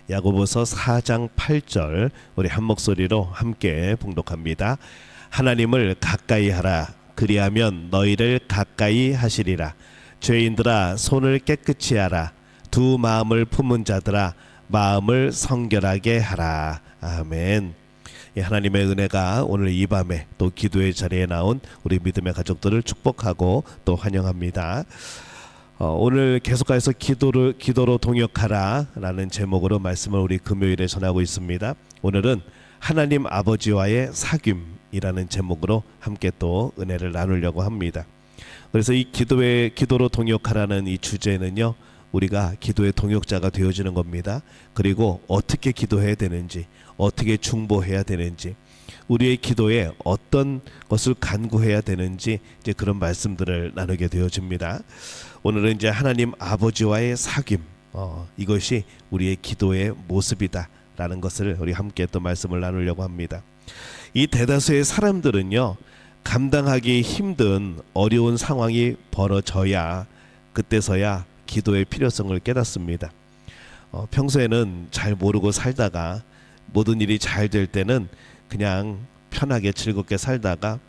야고보서 4장 8절 우리 한 목소리로 함께 봉독합니다. 하나님을 가까이 하라. 그리하면 너희를 가까이 하시리라. 죄인들아 손을 깨끗이 하라. 두 마음을 품은 자들아 마음을 성결하게 하라. 아멘. 하나님의 은혜가 오늘 이 밤에 또 기도의 자리에 나온 우리 믿음의 가족들을 축복하고 또 환영합니다. 오늘 계속해서 기도로 동역하라 라는 제목으로 말씀을 우리 금요일에 전하고 있습니다. 오늘은 하나님 아버지와의 사귐이라는 제목으로 함께 또 은혜를 나누려고 합니다. 그래서 이 기도로 동역하라는 이 주제는요, 우리가 기도의 동역자가 되어지는 겁니다. 그리고 어떻게 기도해야 되는지, 어떻게 중보해야 되는지, 우리의 기도에 어떤 것을 간구해야 되는지 이제 그런 말씀들을 나누게 되어집니다. 오늘은 이제 하나님 아버지와의 사귐, 이것이 우리의 기도의 모습이다라는 것을 우리 함께 또 말씀을 나누려고 합니다. 이 대다수의 사람들은요, 감당하기 힘든 어려운 상황이 벌어져야 그때서야 기도의 필요성을 깨닫습니다. 평소에는 잘 모르고 살다가 모든 일이 잘 될 때는 그냥 편하게 즐겁게 살다가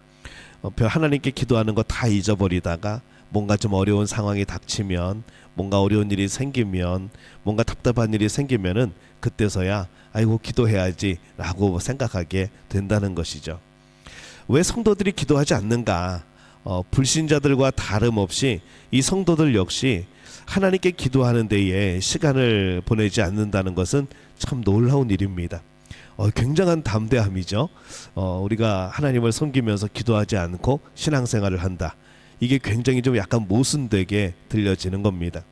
하나님께 기도하는 거 다 잊어버리다가 뭔가 좀 어려운 상황이 닥치면, 뭔가 어려운 일이 생기면, 뭔가 답답한 일이 생기면은 그때서야 아이고 기도해야지 라고 생각하게 된다는 것이죠. 왜 성도들이 기도하지 않는가? 불신자들과 다름없이 이 성도들 역시 하나님께 기도하는 데에 시간을 보내지 않는다는 것은 참 놀라운 일입니다. 굉장한 담대함이죠. 우리가 하나님을 섬기면서 기도하지 않고 신앙생활을 한다. 이게 굉장히 좀 약간 모순되게 들려지는 겁니다.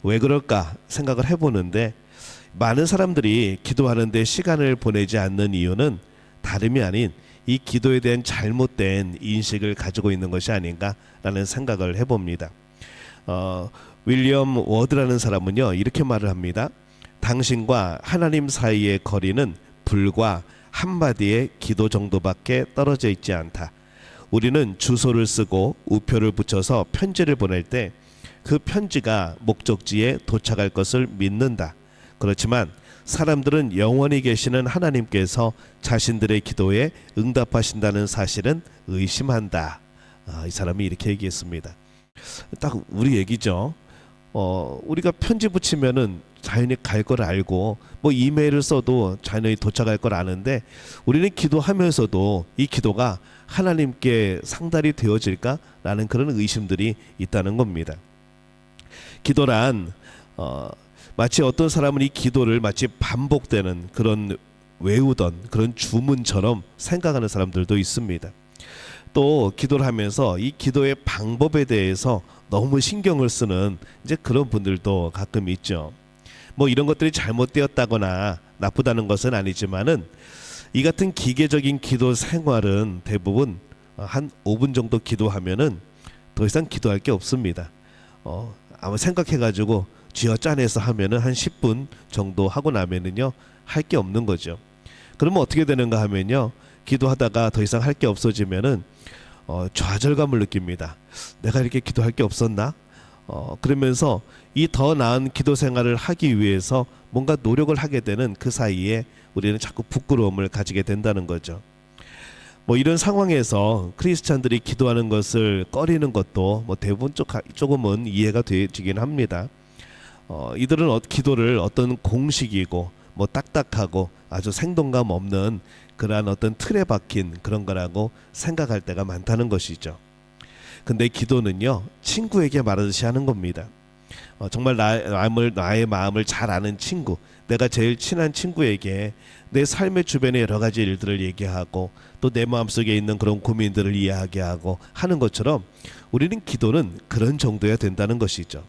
왜 그럴까 생각을 해보는데, 많은 사람들이 기도하는데 시간을 보내지 않는 이유는 다름이 아닌 이 기도에 대한 잘못된 인식을 가지고 있는 것이 아닌가라는 생각을 해봅니다. 윌리엄 워드라는 사람은요, 이렇게 말을 합니다. 당신과 하나님 사이의 거리는 불과 한마디의 기도 정도밖에 떨어져 있지 않다. 우리는 주소를 쓰고 우표를 붙여서 편지를 보낼 때 그 편지가 목적지에 도착할 것을 믿는다. 그렇지만 사람들은 영원히 계시는 하나님께서 자신들의 기도에 응답하신다는 사실은 의심한다. 이 사람이 이렇게 얘기했습니다. 딱 우리 얘기죠. 우리가 편지 붙이면은 자연히 갈 걸 알고, 뭐 이메일을 써도 자연히 도착할 걸 아는데, 우리는 기도하면서도 이 기도가 하나님께 상달이 되어질까라는 그런 의심들이 있다는 겁니다. 기도란 마치 어떤 사람은 이 기도를 마치 반복되는 그런 외우던 그런 주문처럼 생각하는 사람들도 있습니다. 또 기도를 하면서 이 기도의 방법에 대해서 너무 신경을 쓰는 이제 그런 분들도 가끔 있죠. 뭐 이런 것들이 잘못되었다거나 나쁘다는 것은 아니지만은 이 같은 기계적인 기도 생활은 대부분 한 5분 정도 기도하면은 더 이상 기도할 게 없습니다. 아마 생각해가지고 쥐어짜내서 하면은 한 10분 정도 하고 나면은요, 할 게 없는 거죠. 그러면 어떻게 되는가 하면요, 기도하다가 더 이상 할 게 없어지면은 좌절감을 느낍니다. 내가 이렇게 기도할 게 없었나? 그러면서 이 더 나은 기도 생활을 하기 위해서 뭔가 노력을 하게 되는 그 사이에 우리는 자꾸 부끄러움을 가지게 된다는 거죠. 뭐 이런 상황에서 크리스찬들이 기도하는 것을 꺼리는 것도 뭐 대부분 조금은 이해가 되긴 합니다. 이들은 기도를 어떤 공식이고 뭐 딱딱하고 아주 생동감 없는 그러한 어떤 틀에 박힌 그런 거라고 생각할 때가 많다는 것이죠. 근데 기도는요, 친구에게 말하듯이 하는 겁니다. 정말 나의 마음을 잘 아는 친구, 내가 제일 친한 친구에게 내 삶의 주변의 여러 가지 일들을 얘기하고 또 내 마음속에 있는 그런 고민들을 이해하게 하고 하는 것처럼 우리는 기도는 그런 정도야 된다는 것이죠.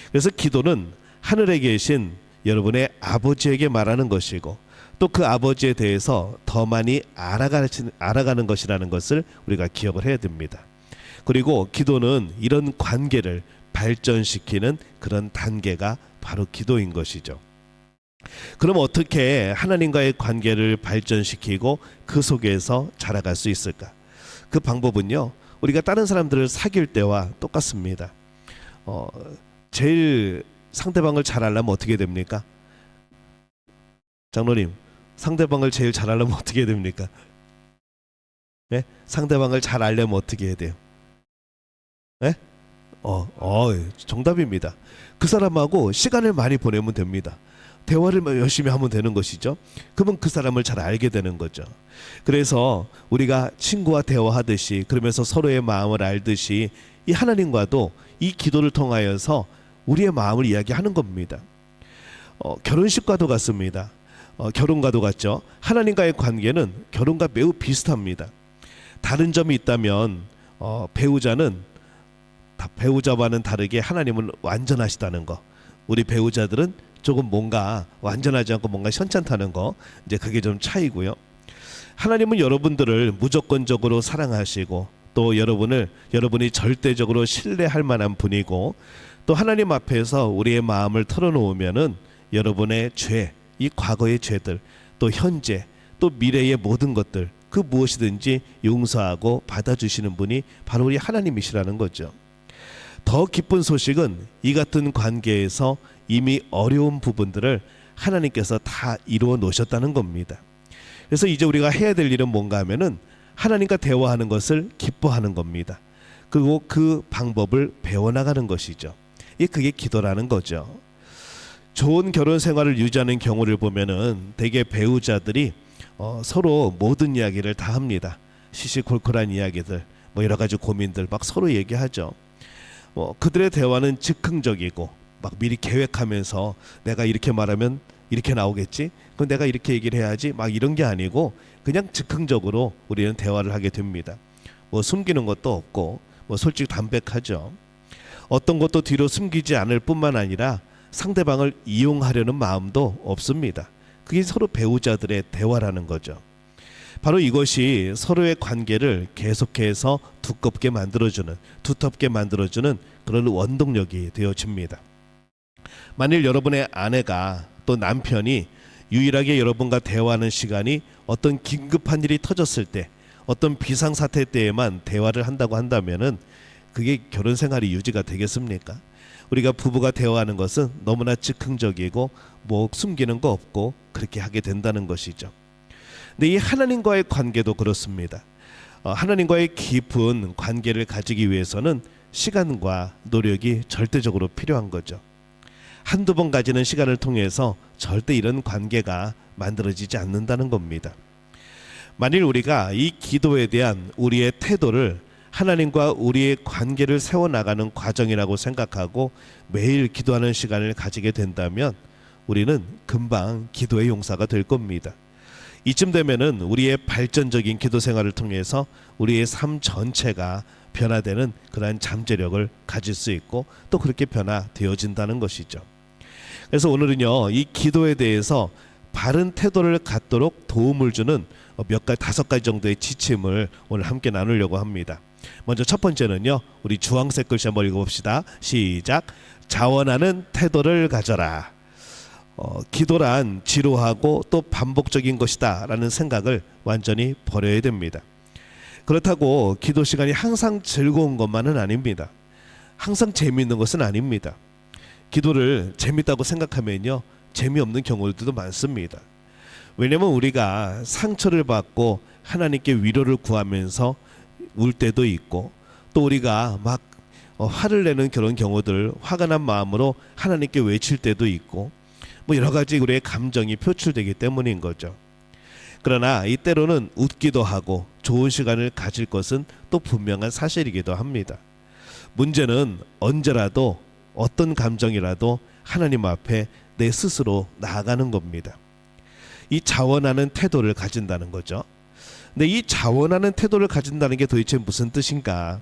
그래서 기도는 하늘에 계신 여러분의 아버지에게 말하는 것이고, 또 그 아버지에 대해서 더 많이 알아가는 것이라는 것을 우리가 기억을 해야 됩니다. 그리고 기도는 이런 관계를 발전시키는 그런 단계가 바로 기도인 것이죠. 그럼 어떻게 하나님과의 관계를 발전시키고 그 속에서 자라갈 수 있을까? 그 방법은요, 우리가 다른 사람들을 사귈 때와 똑같습니다. 제일 상대방을 잘 알려면 어떻게 됩니까? 장로님, 상대방을 제일 잘 알려면 어떻게 해야 됩니까? 네? 상대방을 잘 알려면 어떻게 해야 돼요? 네? 정답입니다. 그 사람하고 시간을 많이 보내면 됩니다. 대화를 열심히 하면 되는 것이죠. 그러면 그 사람을 잘 알게 되는 거죠. 그래서 우리가 친구와 대화하듯이, 그러면서 서로의 마음을 알듯이, 이 하나님과도 이 기도를 통하여서 우리의 마음을 이야기하는 겁니다. 결혼식과도 같습니다. 결혼과도 같죠. 하나님과의 관계는 결혼과 매우 비슷합니다. 다른 점이 있다면 배우자와는 다르게 하나님은 완전하시다는 거, 우리 배우자들은 조금 뭔가 완전하지 않고 뭔가 현찮다는 거, 이제 그게 좀 차이고요. 하나님은 여러분들을 무조건적으로 사랑하시고, 또 여러분이 절대적으로 신뢰할 만한 분이고, 또 하나님 앞에서 우리의 마음을 털어놓으면은 여러분의 죄, 이 과거의 죄들, 또 현재, 또 미래의 모든 것들, 그 무엇이든지 용서하고 받아주시는 분이 바로 우리 하나님이시라는 거죠. 더 기쁜 소식은 이 같은 관계에서 이미 어려운 부분들을 하나님께서 다 이루어 놓으셨다는 겁니다. 그래서 이제 우리가 해야 될 일은 뭔가 하면은 하나님과 대화하는 것을 기뻐하는 겁니다. 그리고 그 방법을 배워나가는 것이죠. 그게 기도라는 거죠. 좋은 결혼 생활을 유지하는 경우를 보면은 대개 배우자들이 서로 모든 이야기를 다 합니다. 시시콜콜한 이야기들, 여러 가지 고민들 막 서로 얘기하죠. 그들의 대화는 즉흥적이고, 막 미리 계획하면서 내가 이렇게 말하면 이렇게 나오겠지? 그럼 내가 이렇게 얘기를 해야지? 막 이런 게 아니고 그냥 즉흥적으로 우리는 대화를 하게 됩니다. 숨기는 것도 없고 솔직히 담백하죠. 어떤 것도 뒤로 숨기지 않을 뿐만 아니라 상대방을 이용하려는 마음도 없습니다. 그게 서로 배우자들의 대화라는 거죠. 바로 이것이 서로의 관계를 계속해서 두텁게 만들어주는 그런 원동력이 되어집니다. 만일 여러분의 아내가, 또 남편이 유일하게 여러분과 대화하는 시간이 어떤 긴급한 일이 터졌을 때, 어떤 비상사태 때에만 대화를 한다고 한다면은 그게 결혼 생활이 유지가 되겠습니까? 우리가 부부가 대화하는 것은 너무나 즉흥적이고 숨기는 거 없고 그렇게 하게 된다는 것이죠. 근데 이 하나님과의 관계도 그렇습니다. 하나님과의 깊은 관계를 가지기 위해서는 시간과 노력이 절대적으로 필요한 거죠. 한두 번 가지는 시간을 통해서 절대 이런 관계가 만들어지지 않는다는 겁니다. 만일 우리가 이 기도에 대한 우리의 태도를 하나님과 우리의 관계를 세워나가는 과정이라고 생각하고 매일 기도하는 시간을 가지게 된다면 우리는 금방 기도의 용사가 될 겁니다. 이쯤 되면은 우리의 발전적인 기도 생활을 통해서 우리의 삶 전체가 변화되는 그러한 잠재력을 가질 수 있고, 또 그렇게 변화되어진다는 것이죠. 그래서 오늘은요, 이 기도에 대해서 바른 태도를 갖도록 도움을 주는 다섯 가지 정도의 지침을 오늘 함께 나누려고 합니다. 먼저 첫 번째는요, 우리 주황색 글씨 한번 읽어봅시다. 시작. 자원하는 태도를 가져라. 기도란 지루하고 또 반복적인 것이다 라는 생각을 완전히 버려야 됩니다. 그렇다고 기도 시간이 항상 즐거운 것만은 아닙니다. 항상 재미있는 것은 아닙니다. 기도를 재밌다고 생각하면요, 재미없는 경우들도 많습니다. 왜냐하면 우리가 상처를 받고 하나님께 위로를 구하면서 울 때도 있고, 또 우리가 막 화를 내는 그런 경우들, 화가 난 마음으로 하나님께 외칠 때도 있고, 여러 가지 우리의 감정이 표출되기 때문인 거죠. 그러나 이때로는 웃기도 하고 좋은 시간을 가질 것은 또 분명한 사실이기도 합니다. 문제는 언제라도 어떤 감정이라도 하나님 앞에 내 스스로 나아가는 겁니다. 이 자원하는 태도를 가진다는 거죠. 근데 이 자원하는 태도를 가진다는 게 도대체 무슨 뜻인가?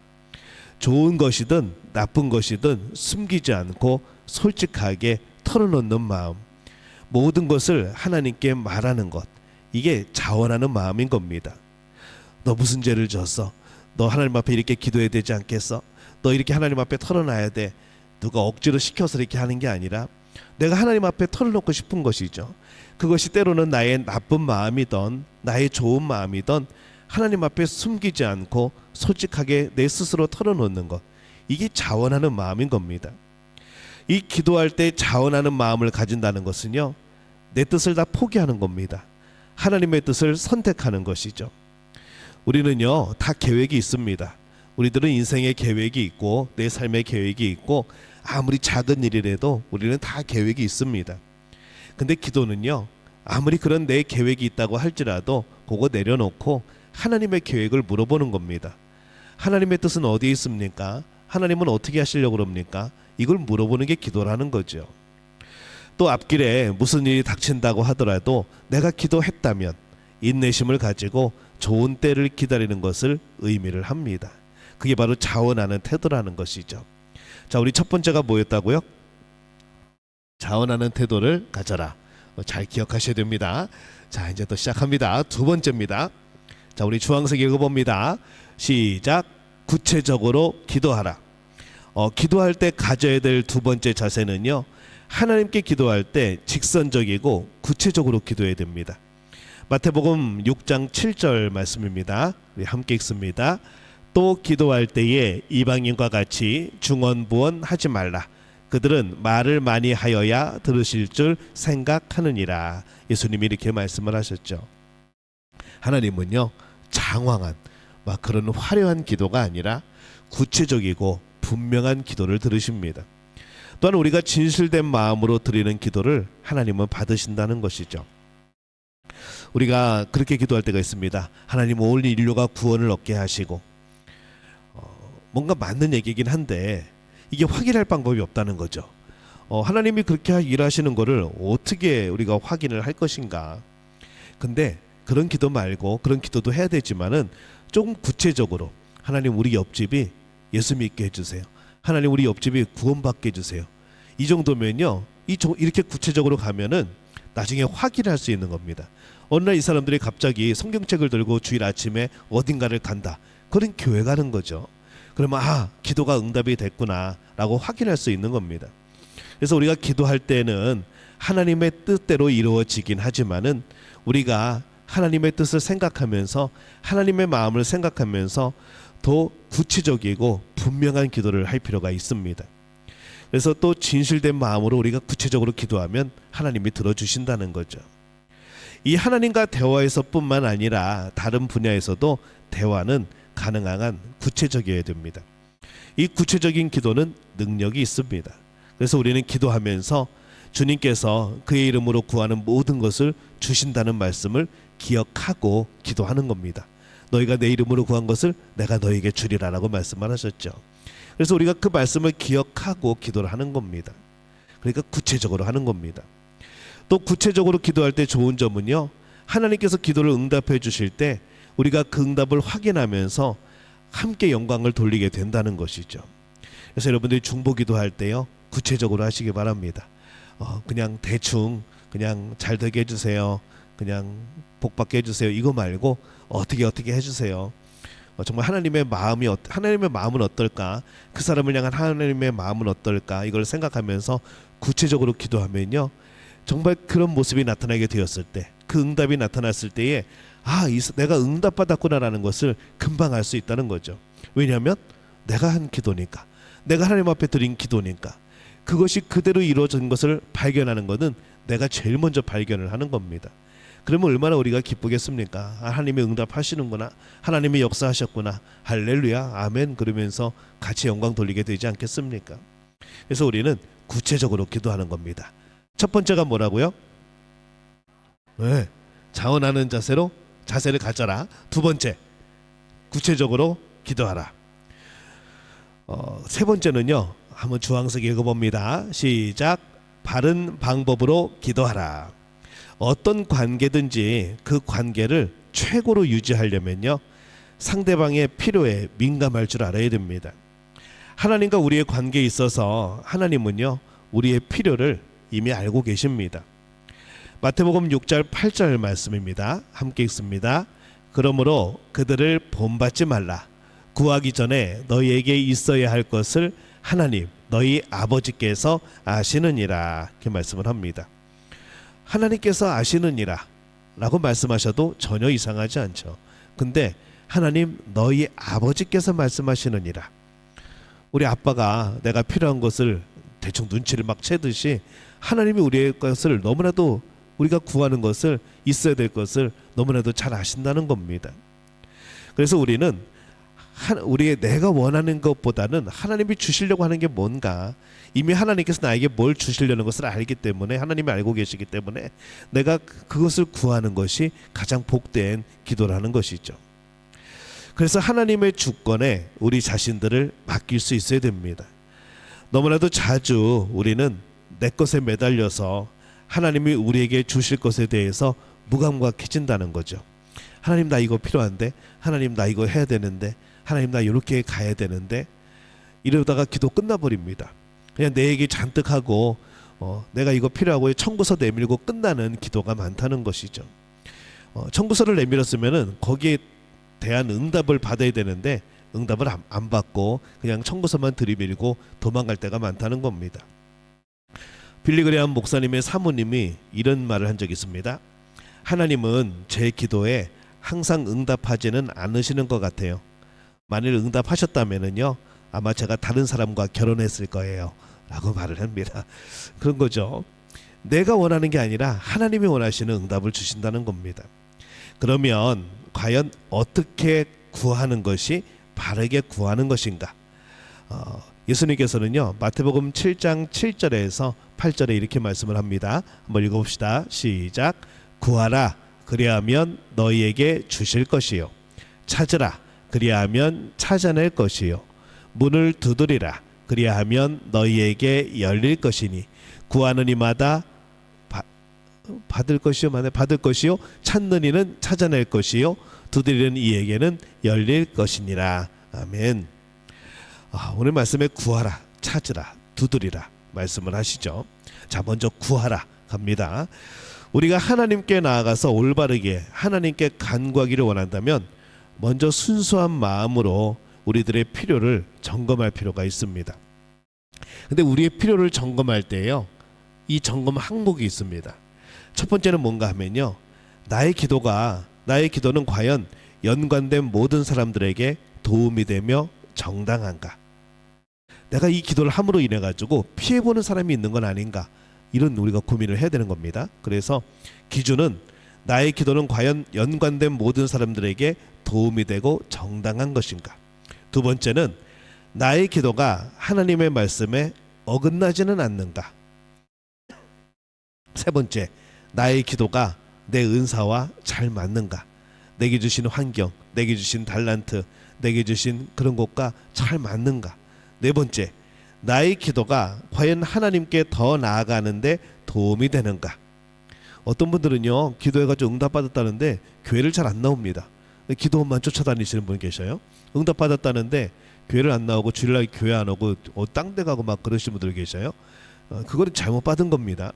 좋은 것이든 나쁜 것이든 숨기지 않고 솔직하게 털어놓는 마음, 모든 것을 하나님께 말하는 것, 이게 자원하는 마음인 겁니다. 너 무슨 죄를 졌어? 너 하나님 앞에 이렇게 기도해야 되지 않겠어? 너 이렇게 하나님 앞에 털어놔야 돼. 누가 억지로 시켜서 이렇게 하는 게 아니라 내가 하나님 앞에 털어놓고 싶은 것이죠. 그것이 때로는 나의 나쁜 마음이던 나의 좋은 마음이던 하나님 앞에 숨기지 않고 솔직하게 내 스스로 털어놓는 것, 이게 자원하는 마음인 겁니다. 이 기도할 때 자원하는 마음을 가진다는 것은요, 내 뜻을 다 포기하는 겁니다. 하나님의 뜻을 선택하는 것이죠. 우리는요 다 계획이 있습니다. 우리들은 인생의 계획이 있고 내 삶의 계획이 있고 아무리 작은 일이라도 우리는 다 계획이 있습니다. 근데 기도는요 아무리 그런 내 계획이 있다고 할지라도 그거 내려놓고 하나님의 계획을 물어보는 겁니다. 하나님의 뜻은 어디에 있습니까? 하나님은 어떻게 하시려고 그럽니까? 이걸 물어보는 게 기도라는 거죠. 또 앞길에 무슨 일이 닥친다고 하더라도 내가 기도했다면 인내심을 가지고 좋은 때를 기다리는 것을 의미를 합니다. 그게 바로 자원하는 태도라는 것이죠. 자, 우리 첫 번째가 뭐였다고요? 자원하는 태도를 가져라. 잘 기억하셔야 됩니다. 자, 이제 또 시작합니다. 두 번째입니다. 자, 우리 주황색 읽어봅니다. 시작. 구체적으로 기도하라. 기도할 때 가져야 될 두 번째 자세는요, 하나님께 기도할 때 직선적이고 구체적으로 기도해야 됩니다. 마태복음 6장 7절 말씀입니다. 우리 함께 읽습니다. 또 기도할 때에 이방인과 같이 중언부언하지 말라. 그들은 말을 많이 하여야 들으실 줄 생각하느니라. 예수님이 이렇게 말씀을 하셨죠. 하나님은요 장황한 막 그런 화려한 기도가 아니라 구체적이고 분명한 기도를 들으십니다. 또한 우리가 진실된 마음으로 드리는 기도를 하나님은 받으신다는 것이죠. 우리가 그렇게 기도할 때가 있습니다. 하나님 온 인류가 구원을 얻게 하시고, 뭔가 맞는 얘기긴 한데 이게 확인할 방법이 없다는 거죠. 하나님이 그렇게 일하시는 거를 어떻게 우리가 확인을 할 것인가. 근데 그런 기도 말고, 그런 기도도 해야 되지만은 조금 구체적으로, 하나님 우리 옆집이 예수 믿게 해주세요. 하나님 우리 옆집이 구원받게 해주세요. 이 정도면요, 이렇게 구체적으로 가면은 나중에 확인할 수 있는 겁니다. 어느 날 이 사람들이 갑자기 성경책을 들고 주일 아침에 어딘가를 간다. 그런 교회 가는 거죠. 그러면 기도가 응답이 됐구나 라고 확인할 수 있는 겁니다. 그래서 우리가 기도할 때는 하나님의 뜻대로 이루어지긴 하지만은 우리가 하나님의 뜻을 생각하면서, 하나님의 마음을 생각하면서 더 구체적이고 분명한 기도를 할 필요가 있습니다. 그래서 또 진실된 마음으로 우리가 구체적으로 기도하면 하나님이 들어주신다는 거죠. 이 하나님과 대화에서뿐만 아니라 다른 분야에서도 대화는 가능한 한 구체적이어야 됩니다. 이 구체적인 기도는 능력이 있습니다. 그래서 우리는 기도하면서 주님께서 그의 이름으로 구하는 모든 것을 주신다는 말씀을 기억하고 기도하는 겁니다. 너희가 내 이름으로 구한 것을 내가 너희에게 주리라라고 말씀을 하셨죠. 그래서 우리가 그 말씀을 기억하고 기도를 하는 겁니다. 그러니까 구체적으로 하는 겁니다. 또 구체적으로 기도할 때 좋은 점은요, 하나님께서 기도를 응답해 주실 때 우리가 그 응답을 확인하면서 함께 영광을 돌리게 된다는 것이죠. 그래서 여러분들이 중보기도 할 때요, 구체적으로 하시기 바랍니다. 그냥 대충 그냥 잘 되게 해주세요, 그냥 복받게 해주세요, 이거 말고 어떻게 해주세요. 정말 하나님의 마음은 어떨까, 그 사람을 향한 하나님의 마음은 어떨까, 이걸 생각하면서 구체적으로 기도하면요, 정말 그런 모습이 나타나게 되었을 때, 그 응답이 나타났을 때에 내가 응답받았구나라는 것을 금방 알 수 있다는 거죠. 왜냐하면 내가 한 기도니까, 내가 하나님 앞에 드린 기도니까, 그것이 그대로 이루어진 것을 발견하는 것은 내가 제일 먼저 발견을 하는 겁니다. 그러면 얼마나 우리가 기쁘겠습니까? 하나님이 응답하시는구나, 하나님이 역사하셨구나, 할렐루야, 아멘, 그러면서 같이 영광 돌리게 되지 않겠습니까? 그래서 우리는 구체적으로 기도하는 겁니다. 첫 번째가 뭐라고요? 자원하는 자세를 가져라. 두 번째, 구체적으로 기도하라. 세 번째는요, 한번 주황색 읽어봅니다. 시작. 바른 방법으로 기도하라. 어떤 관계든지 그 관계를 최고로 유지하려면요, 상대방의 필요에 민감할 줄 알아야 됩니다. 하나님과 우리의 관계에 있어서 하나님은요, 우리의 필요를 이미 알고 계십니다. 마태복음 6장 8절 말씀입니다. 함께 읽습니다. 그러므로 그들을 본받지 말라. 구하기 전에 너희에게 있어야 할 것을 하나님 너희 아버지께서 아시느니라. 이렇게 말씀을 합니다. 하나님께서 아시느니라 라고 말씀하셔도 전혀 이상하지 않죠. 근데 하나님 너희 아버지께서 말씀하시느니라. 우리 아빠가 내가 필요한 것을 대충 눈치를 막 채듯이 하나님이 우리의 것을 너무나도 우리가 구하는 것을, 있어야 될 것을 너무나도 잘 아신다는 겁니다. 그래서 우리는 우리의 내가 원하는 것보다는 하나님이 주시려고 하는 게 뭔가, 이미 하나님께서 나에게 뭘 주시려는 것을 알기 때문에, 하나님이 알고 계시기 때문에 내가 그것을 구하는 것이 가장 복된 기도라는 것이죠. 그래서 하나님의 주권에 우리 자신들을 맡길 수 있어야 됩니다. 너무나도 자주 우리는 내 것에 매달려서 하나님이 우리에게 주실 것에 대해서 무감각해진다는 거죠. 하나님, 나 이거 필요한데, 하나님, 나 이거 해야 되는데, 하나님, 나 이렇게 가야 되는데, 이러다가 기도 끝나버립니다. 그냥 내 얘기 잔뜩 하고 내가 이거 필요하고 청구서 내밀고 끝나는 기도가 많다는 것이죠. 청구서를 내밀었으면은 거기에 대한 응답을 받아야 되는데 응답을 안 받고 그냥 청구서만 들이밀고 도망갈 때가 많다는 겁니다. 빌리그레함 목사님의 사모님이 이런 말을 한 적이 있습니다. 하나님은 제 기도에 항상 응답하지는 않으시는 것 같아요. 만일 응답하셨다면은요, 아마 제가 다른 사람과 결혼했을 거예요 라고 말을 합니다. 그런 거죠. 내가 원하는 게 아니라 하나님이 원하시는 응답을 주신다는 겁니다. 그러면 과연 어떻게 구하는 것이 바르게 구하는 것인가? 예수님께서는요, 마태복음 7장 7절에서 8절에 이렇게 말씀을 합니다. 한번 읽어봅시다. 시작. 구하라, 그리하면 너희에게 주실 것이요, 찾으라, 그리하면 찾아낼 것이요, 문을 두드리라, 그리하면 너희에게 열릴 것이니 구하는 이마다 받을 것이요, 찾는 이는 찾아낼 것이요, 두드리는 이에게는 열릴 것이니라. 아멘. 오늘 말씀에 구하라, 찾으라, 두드리라 말씀을 하시죠. 자, 먼저 구하라 갑니다. 우리가 하나님께 나아가서 올바르게 하나님께 간구하기를 원한다면 먼저 순수한 마음으로 우리들의 필요를 점검할 필요가 있습니다. 근데 우리의 필요를 점검할 때요, 이 점검 항목이 있습니다. 첫 번째는 뭔가 하면요, 나의 기도는 과연 연관된 모든 사람들에게 도움이 되며 정당한가? 내가 이 기도를 함으로 인해 가지고 피해보는 사람이 있는 건 아닌가? 이런 우리가 고민을 해야 되는 겁니다. 그래서 기준은 나의 기도는 과연 연관된 모든 사람들에게 도움이 되고 정당한 것인가? 두 번째는 나의 기도가 하나님의 말씀에 어긋나지는 않는가? 세 번째, 나의 기도가 내 은사와 잘 맞는가? 내게 주신 환경, 내게 주신 달란트, 내게 주신 그런 것과 잘 맞는가? 네 번째, 나의 기도가 과연 하나님께 더 나아가는데 도움이 되는가? 어떤 분들은요, 기도해가지고 응답받았다는데 교회를 잘 안 나옵니다. 기도원만 쫓아다니시는 분 계셔요. 응답받았다는데 교회를 안 나오고 주일날 교회 안 오고 딴 데 가고 막 그러시는 분들 계셔요. 그거는 잘못 받은 겁니다.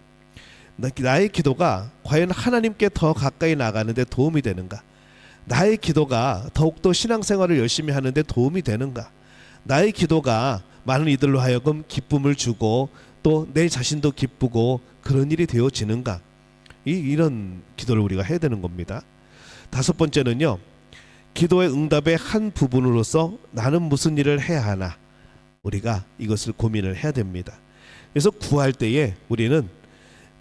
나의 기도가 과연 하나님께 더 가까이 나가는데 도움이 되는가? 나의 기도가 더욱더 신앙생활을 열심히 하는데 도움이 되는가? 나의 기도가 많은 이들로 하여금 기쁨을 주고 또 내 자신도 기쁘고 그런 일이 되어지는가? 이런 기도를 우리가 해야 되는 겁니다. 다섯 번째는요, 기도의 응답의 한 부분으로서 나는 무슨 일을 해야 하나? 우리가 이것을 고민을 해야 됩니다. 그래서 구할 때에 우리는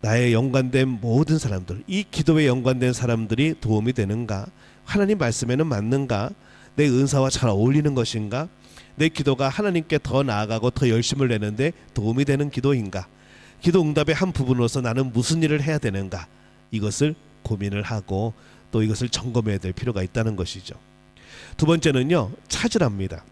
나의 연관된 모든 사람들, 이 기도에 연관된 사람들이 도움이 되는가? 하나님 말씀에는 맞는가? 내 은사와 잘 어울리는 것인가? 내 기도가 하나님께 더 나아가고 더 열심을 내는데 도움이 되는 기도인가? 기도 응답의 한 부분으로서 나는 무슨 일을 해야 되는가? 이것을 고민을 하고 또 이것을 점검해야 될 필요가 있다는 것이죠. 두 번째는요, 찾으랍니다.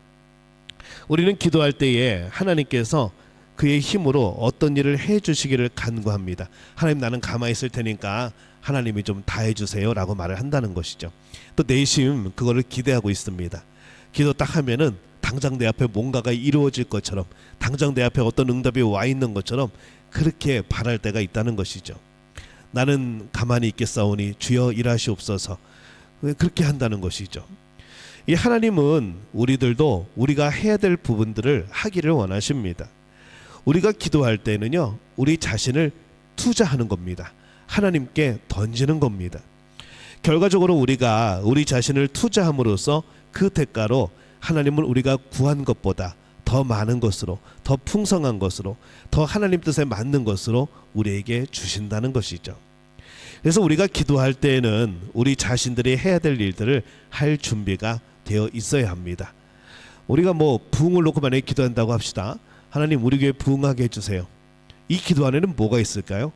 우리는 기도할 때에 하나님께서 그의 힘으로 어떤 일을 해주시기를 간구합니다. 하나님, 나는 가만히 있을 테니까 하나님이 좀 다 해주세요 라고 말을 한다는 것이죠. 또 내심 그거를 기대하고 있습니다. 기도 딱 하면은 당장 내 앞에 뭔가가 이루어질 것처럼, 당장 내 앞에 어떤 응답이 와 있는 것처럼 그렇게 바랄 때가 있다는 것이죠. 나는 가만히 있겠사오니 주여 일하시옵소서, 그렇게 한다는 것이죠. 이 하나님은 우리들도 우리가 해야 될 부분들을 하기를 원하십니다. 우리가 기도할 때는요, 우리 자신을 투자하는 겁니다. 하나님께 던지는 겁니다. 결과적으로 우리가 우리 자신을 투자함으로써 그 대가로 하나님은 우리가 구한 것보다 더 많은 것으로, 더 풍성한 것으로, 더 하나님 뜻에 맞는 것으로 우리에게 주신다는 것이죠. 그래서 우리가 기도할 때에는 우리 자신들이 해야 될 일들을 할 준비가 되어 있어야 합니다. 우리가 뭐 부흥을 놓고 만약에 기도한다고 합시다. 하나님 우리 교회 부흥하게 해주세요. 이 기도 안에는 뭐가 있을까요?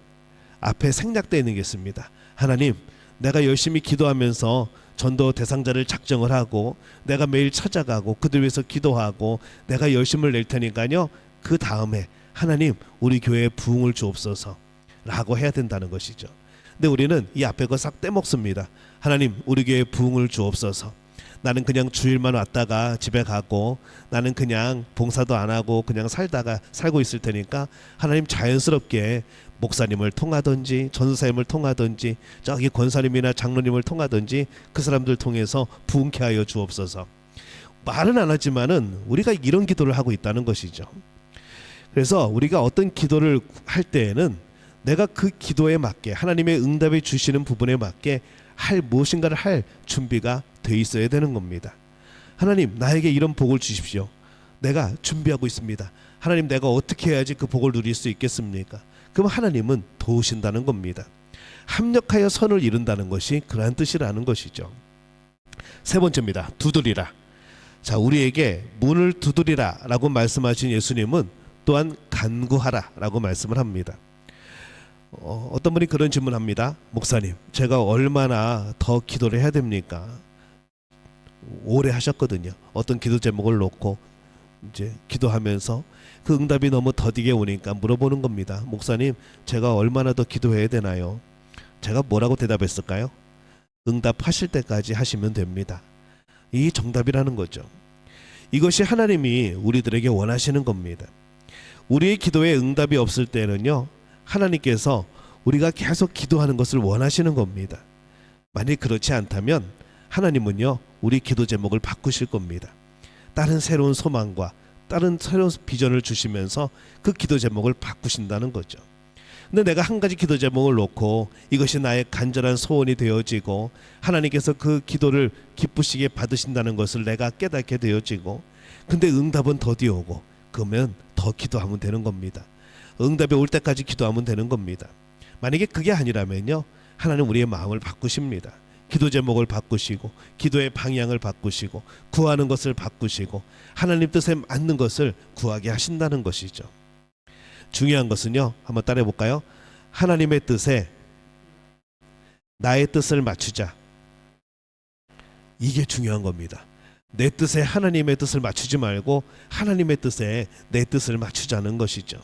앞에 생략되어 있는 게 있습니다. 하나님, 내가 열심히 기도하면서 전도 대상자를 작정을 하고 내가 매일 찾아가고 그들 위해서 기도하고 내가 열심을 낼 테니까요, 그 다음에 하나님 우리 교회에 부흥을 주옵소서 라고 해야 된다는 것이죠. 근데 우리는 이 앞에 거 싹 떼먹습니다. 하나님 우리 교회에 부흥을 주옵소서. 나는 그냥 주일만 왔다가 집에 가고 나는 그냥 봉사도 안 하고 그냥 살고 있을 테니까 하나님 자연스럽게 목사님을 통하든지 전도사님을 통하든지 저기 권사님이나 장로님을 통하든지 그 사람들 통해서 부흥케 하여 주옵소서. 말은 안 하지만은 우리가 이런 기도를 하고 있다는 것이죠. 그래서 우리가 어떤 기도를 할 때에는 내가 그 기도에 맞게 하나님의 응답해 주시는 부분에 맞게 할 무엇인가를 할 준비가 돼 있어야 되는 겁니다. 하나님 나에게 이런 복을 주십시오. 내가 준비하고 있습니다. 하나님 내가 어떻게 해야지 그 복을 누릴 수 있겠습니까? 그럼 하나님은 도우신다는 겁니다. 합력하여 선을 이룬다는 것이 그러한 뜻이라는 것이죠. 세 번째입니다. 두드리라. 자, 우리에게 문을 두드리라 라고 말씀하신 예수님은 또한 간구하라 라고 말씀을 합니다. 어떤 분이 그런 질문합니다. 목사님, 제가 얼마나 더 기도를 해야 됩니까? 오래 하셨거든요. 어떤 기도 제목을 놓고 이제 기도하면서 그 응답이 너무 더디게 오니까 물어보는 겁니다. 목사님, 제가 얼마나 더 기도해야 되나요? 제가 뭐라고 대답했을까요? 응답하실 때까지 하시면 됩니다. 이 정답이라는 거죠. 이것이 하나님이 우리들에게 원하시는 겁니다. 우리의 기도에 응답이 없을 때는요, 하나님께서 우리가 계속 기도하는 것을 원하시는 겁니다. 만약 그렇지 않다면 하나님은요, 우리 기도 제목을 바꾸실 겁니다. 다른 새로운 소망과 다른 새로운 비전을 주시면서 그 기도 제목을 바꾸신다는 거죠. 근데 내가 한 가지 기도 제목을 놓고 이것이 나의 간절한 소원이 되어지고 하나님께서 그 기도를 기쁘시게 받으신다는 것을 내가 깨닫게 되어지고, 근데 응답은 더디 오고, 그러면 더 기도하면 되는 겁니다. 응답이 올 때까지 기도하면 되는 겁니다. 만약에 그게 아니라면요, 하나님 우리의 마음을 바꾸십니다. 기도 제목을 바꾸시고 기도의 방향을 바꾸시고 구하는 것을 바꾸시고 하나님 뜻에 맞는 것을 구하게 하신다는 것이죠. 중요한 것은요, 한번 따라해 볼까요? 하나님의 뜻에 나의 뜻을 맞추자. 이게 중요한 겁니다. 내 뜻에 하나님의 뜻을 맞추지 말고 하나님의 뜻에 내 뜻을 맞추자는 것이죠.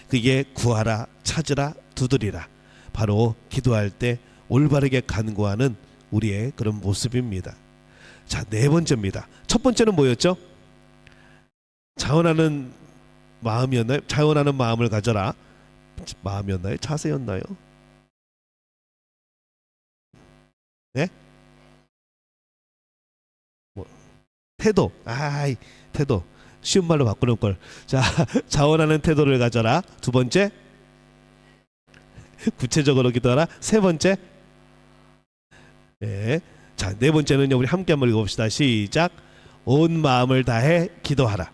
그게 구하라, 찾으라, 두드리라. 바로 기도할 때 올바르게 간구하는 우리의 그런 모습입니다. 자, 네 번째입니다. 첫 번째는 뭐였죠? 자원하는 마음이었나요? 자원하는 마음을 가져라. 마음이었나요? 자세였나요? 네? 태도. 태도. 쉬운 말로 바꾸는 걸. 자, 자원하는 태도를 가져라. 두 번째, 구체적으로 기도하라. 세 번째, 네. 자, 네 번째는요, 우리 함께 한번 읽어봅시다. 시작. 온 마음을 다해 기도하라.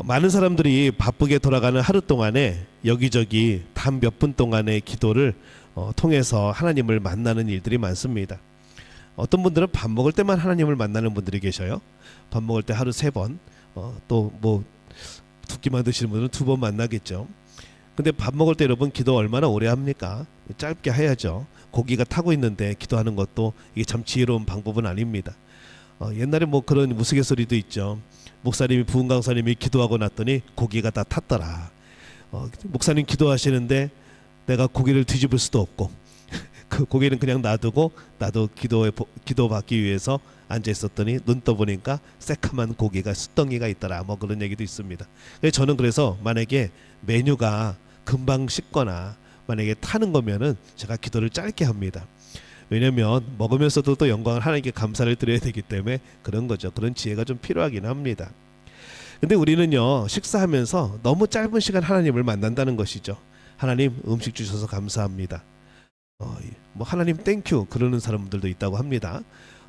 많은 사람들이 바쁘게 돌아가는 하루 동안에 여기저기 단 몇 분 동안의 기도를 통해서 하나님을 만나는 일들이 많습니다. 어떤 분들은 밥 먹을 때만 하나님을 만나는 분들이 계셔요. 밥 먹을 때 하루 3번, 또 뭐 두 끼만 드시는 분들은 2번 만나겠죠. 근데 밥 먹을 때 여러분 기도 얼마나 오래 합니까? 짧게 해야죠. 고기가 타고 있는데 기도하는 것도 이게 참 지혜로운 방법은 아닙니다. 옛날에 뭐 그런 우스갯소리도 있죠. 목사님이 부흥 강사님이 기도하고 났더니 고기가 다 탔더라. 목사님 기도하시는데 내가 고기를 뒤집을 수도 없고 그 고기는 그냥 놔두고 나도 기도 받기 위해서 앉아 있었더니 눈 떠보니까 새카만 고기가 숯덩이가 있더라. 뭐 그런 얘기도 있습니다. 저는 그래서 만약에 메뉴가 금방 식거나 만약에 타는 거면은 제가 기도를 짧게 합니다. 왜냐면 먹으면서도 또 영광을 하나님께 감사를 드려야 되기 때문에 그런 거죠. 그런 지혜가 좀 필요하긴 합니다. 근데 우리는요, 식사하면서 너무 짧은 시간 하나님을 만난다는 것이죠. 하나님 음식 주셔서 감사합니다. 뭐 하나님 땡큐 그러는 사람들도 있다고 합니다.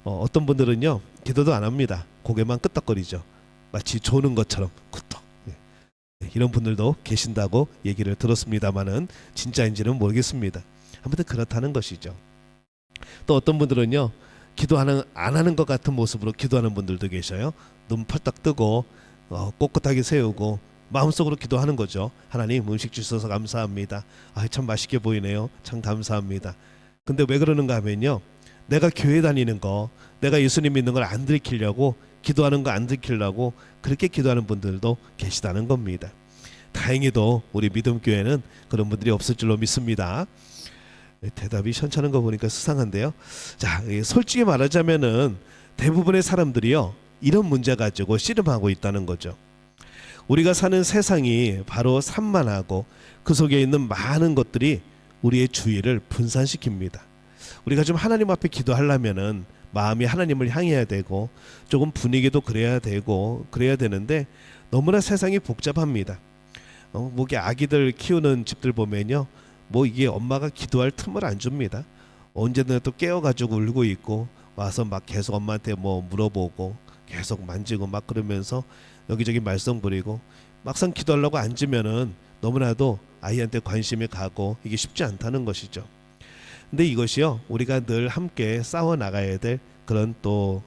어떤 분들은요, 기도도 안 합니다. 고개만 끄덕거리죠. 마치 조는 것처럼 끄덕. 이런 분들도 계신다고 얘기를 들었습니다만은 진짜인지는 모르겠습니다. 아무튼 그렇다는 것이죠. 또 어떤 분들은요, 안 하는 것 같은 모습으로 기도하는 분들도 계셔요. 눈 펄딱 뜨고 꼿꼿하게 세우고 마음속으로 기도하는 거죠. 하나님, 음식 주셔서 감사합니다. 참 맛있게 보이네요. 참 감사합니다. 근데 왜 그러는가 하면요, 내가 교회 다니는 거, 내가 예수님 믿는 걸 안 들키려고, 기도하는 거 안 들키려고 그렇게 기도하는 분들도 계시다는 겁니다. 다행히도 우리 믿음교회는 그런 분들이 없을 줄로 믿습니다. 대답이 현찮은 거 보니까 수상한데요. 자, 솔직히 말하자면은 대부분의 사람들이요, 이런 문제 가지고 씨름하고 있다는 거죠. 우리가 사는 세상이 바로 산만하고 그 속에 있는 많은 것들이 우리의 주의를 분산시킵니다. 우리가 좀 하나님 앞에 기도하려면은 마음이 하나님을 향해야 되고 조금 분위기도 그래야 되고 그래야 되는데 너무나 세상이 복잡합니다. 뭐게 아기들 키우는 집들 보면요, 뭐 이게 엄마가 기도할 틈을 안 줍니다. 언제든 또 깨어가지고 울고 있고 와서 막 계속 엄마한테 뭐 물어보고 계속 만지고 막 그러면서 여기저기 말썽 부리고, 막상 기도하려고 앉으면은 너무나도 아이한테 관심이 가고 이게 쉽지 않다는 것이죠. 근데 이것이요, 우리가 늘 함께 싸워 나가야 될 그런 또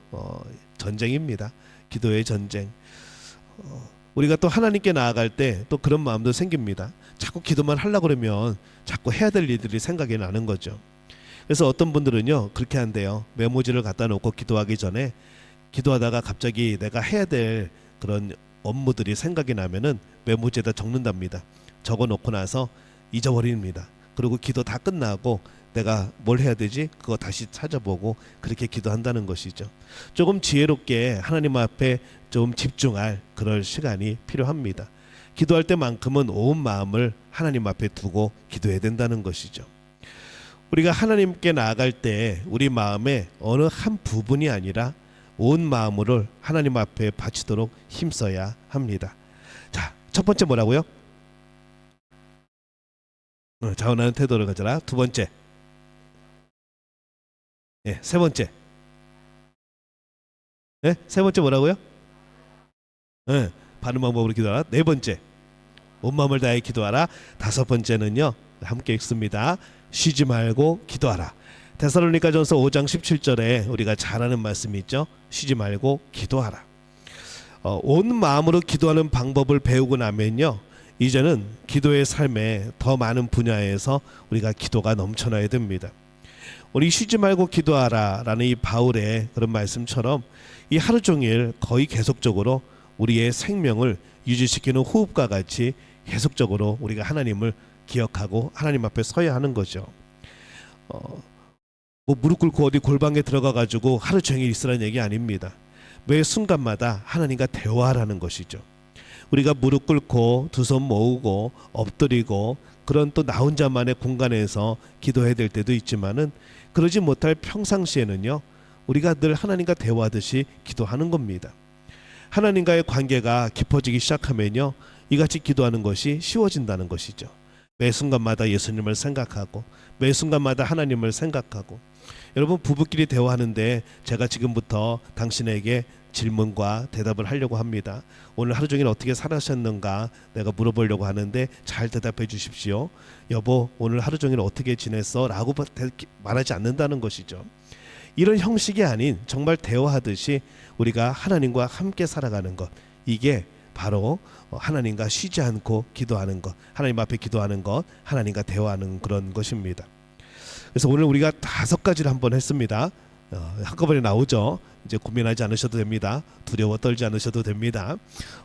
전쟁입니다. 기도의 전쟁. 우리가 또 하나님께 나아갈 때 또 그런 마음도 생깁니다. 자꾸 기도만 하려고 그러면 자꾸 해야 될 일들이 생각이 나는 거죠. 그래서 어떤 분들은요, 그렇게 한대요. 메모지를 갖다 놓고 기도하기 전에 기도하다가 갑자기 내가 해야 될 그런 업무들이 생각이 나면은 메모지에다 적는답니다. 적어 놓고 나서 잊어버립니다. 그리고 기도 다 끝나고 내가 뭘 해야 되지? 그거 다시 찾아보고 그렇게 기도한다는 것이죠. 조금 지혜롭게 하나님 앞에 좀 집중할 그럴 시간이 필요합니다. 기도할 때만큼은 온 마음을 하나님 앞에 두고 기도해야 된다는 것이죠. 우리가 하나님께 나아갈 때 우리 마음의 어느 한 부분이 아니라 온 마음으로 하나님 앞에 바치도록 힘써야 합니다. 자, 첫 번째 뭐라고요? 자원하는 태도를 가져라. 두 번째, 세 번째, 세 번째 뭐라고요? 바른 방법으로 기도하라. 네 번째, 온 마음을 다해 기도하라. 다섯 번째는요, 함께 읽습니다. 쉬지 말고 기도하라. 데살로니가전서 5장 17절에 우리가 잘 아는 말씀이 있죠. 쉬지 말고 기도하라. 온 마음으로 기도하는 방법을 배우고 나면요, 이제는 기도의 삶에 더 많은 분야에서 우리가 기도가 넘쳐나야 됩니다. 우리 쉬지 말고 기도하라 라는 이 바울의 그런 말씀처럼 이 하루 종일 거의 계속적으로 우리의 생명을 유지시키는 호흡과 같이 계속적으로 우리가 하나님을 기억하고 하나님 앞에 서야 하는 거죠. 뭐 무릎 꿇고 어디 골방에 들어가 가지고 하루 종일 있으라는 얘기 아닙니다. 매 순간마다 하나님과 대화하라는 것이죠. 우리가 무릎 꿇고 두 손 모으고 엎드리고 그런 또 나 혼자만의 공간에서 기도해야 될 때도 있지만은, 그러지 못할 평상시에는요, 우리가 늘 하나님과 대화하듯이 기도하는 겁니다. 하나님과의 관계가 깊어지기 시작하면요, 이같이 기도하는 것이 쉬워진다는 것이죠. 매 순간마다 예수님을 생각하고 매 순간마다 하나님을 생각하고. 여러분, 부부끼리 대화하는데 제가 지금부터 당신에게 질문과 대답을 하려고 합니다. 오늘 하루 종일 어떻게 살아셨는가 내가 물어보려고 하는데 잘 대답해 주십시오. 여보, 오늘 하루 종일 어떻게 지냈어? 라고 말하지 않는다는 것이죠. 이런 형식이 아닌 정말 대화하듯이 우리가 하나님과 함께 살아가는 것, 이게 바로 하나님과 쉬지 않고 기도하는 것, 하나님 앞에 기도하는 것, 하나님과 대화하는 그런 것입니다. 그래서 오늘 우리가 5가지를 한번 했습니다. 한꺼번에 나오죠. 이제 고민하지 않으셔도 됩니다. 두려워 떨지 않으셔도 됩니다.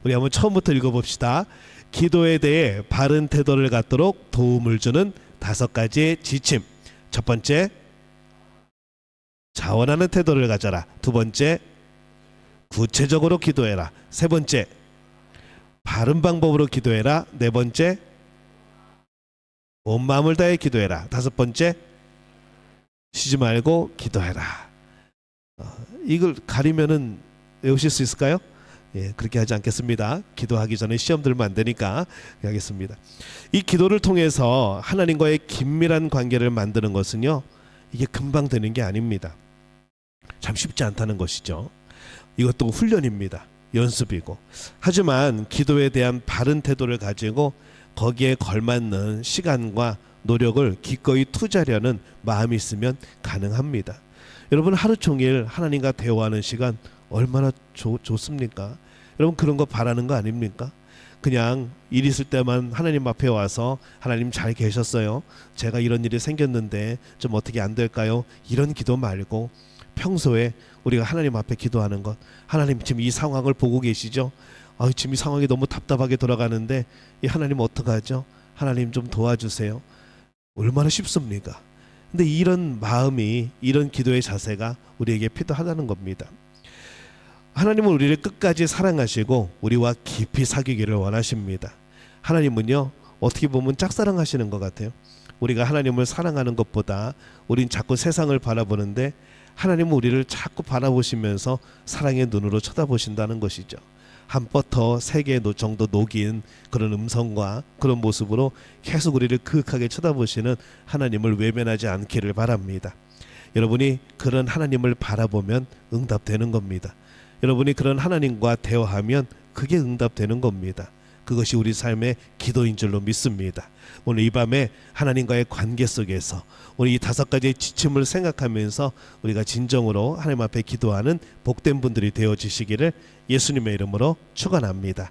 우리 한번 처음부터 읽어봅시다. 기도에 대해 바른 태도를 갖도록 도움을 주는 5가지의 지침. 첫 번째, 자원하는 태도를 가져라. 두 번째, 구체적으로 기도해라. 세 번째, 바른 방법으로 기도해라. 네 번째, 온 마음을 다해 기도해라. 다섯 번째, 쉬지 말고 기도해라. 이걸 가리면은 외우실 수 있을까요? 그렇게 하지 않겠습니다. 기도하기 전에 시험 들면 안 되니까 하겠습니다. 이 기도를 통해서 하나님과의 긴밀한 관계를 만드는 것은요, 이게 금방 되는 게 아닙니다. 참 쉽지 않다는 것이죠. 이것도 훈련입니다. 연습이고. 하지만 기도에 대한 바른 태도를 가지고 거기에 걸맞는 시간과 노력을 기꺼이 투자하려는 마음이 있으면 가능합니다. 여러분, 하루 종일 하나님과 대화하는 시간 얼마나 좋습니까? 여러분, 그런 거 바라는 거 아닙니까? 그냥 일 있을 때만 하나님 앞에 와서 하나님 잘 계셨어요, 제가 이런 일이 생겼는데 좀 어떻게 안 될까요? 이런 기도 말고 평소에 우리가 하나님 앞에 기도하는 것, 하나님 지금 이 상황을 보고 계시죠? 지금 이 상황이 너무 답답하게 돌아가는데 이 하나님 어떡하죠? 하나님 좀 도와주세요. 얼마나 쉽습니까? 근데 이런 마음이, 이런 기도의 자세가 우리에게 필요하다는 겁니다. 하나님은 우리를 끝까지 사랑하시고 우리와 깊이 사귀기를 원하십니다. 하나님은요, 어떻게 보면 짝사랑하시는 것 같아요. 우리가 하나님을 사랑하는 것보다 우린 자꾸 세상을 바라보는데 하나님은 우리를 자꾸 바라보시면서 사랑의 눈으로 쳐다보신다는 것이죠. 한 뻗어 세계 정도 녹인 그런 음성과 그런 모습으로 계속 우리를 그윽하게 쳐다보시는 하나님을 외면하지 않기를 바랍니다. 여러분이 그런 하나님을 바라보면 응답되는 겁니다. 여러분이 그런 하나님과 대화하면 그게 응답되는 겁니다. 그것이 우리 삶의 기도인 줄로 믿습니다. 오늘 이 밤에 하나님과의 관계 속에서 우리 이 5가지의 지침을 생각하면서 우리가 진정으로 하나님 앞에 기도하는 복된 분들이 되어지시기를 예수님의 이름으로 축원합니다.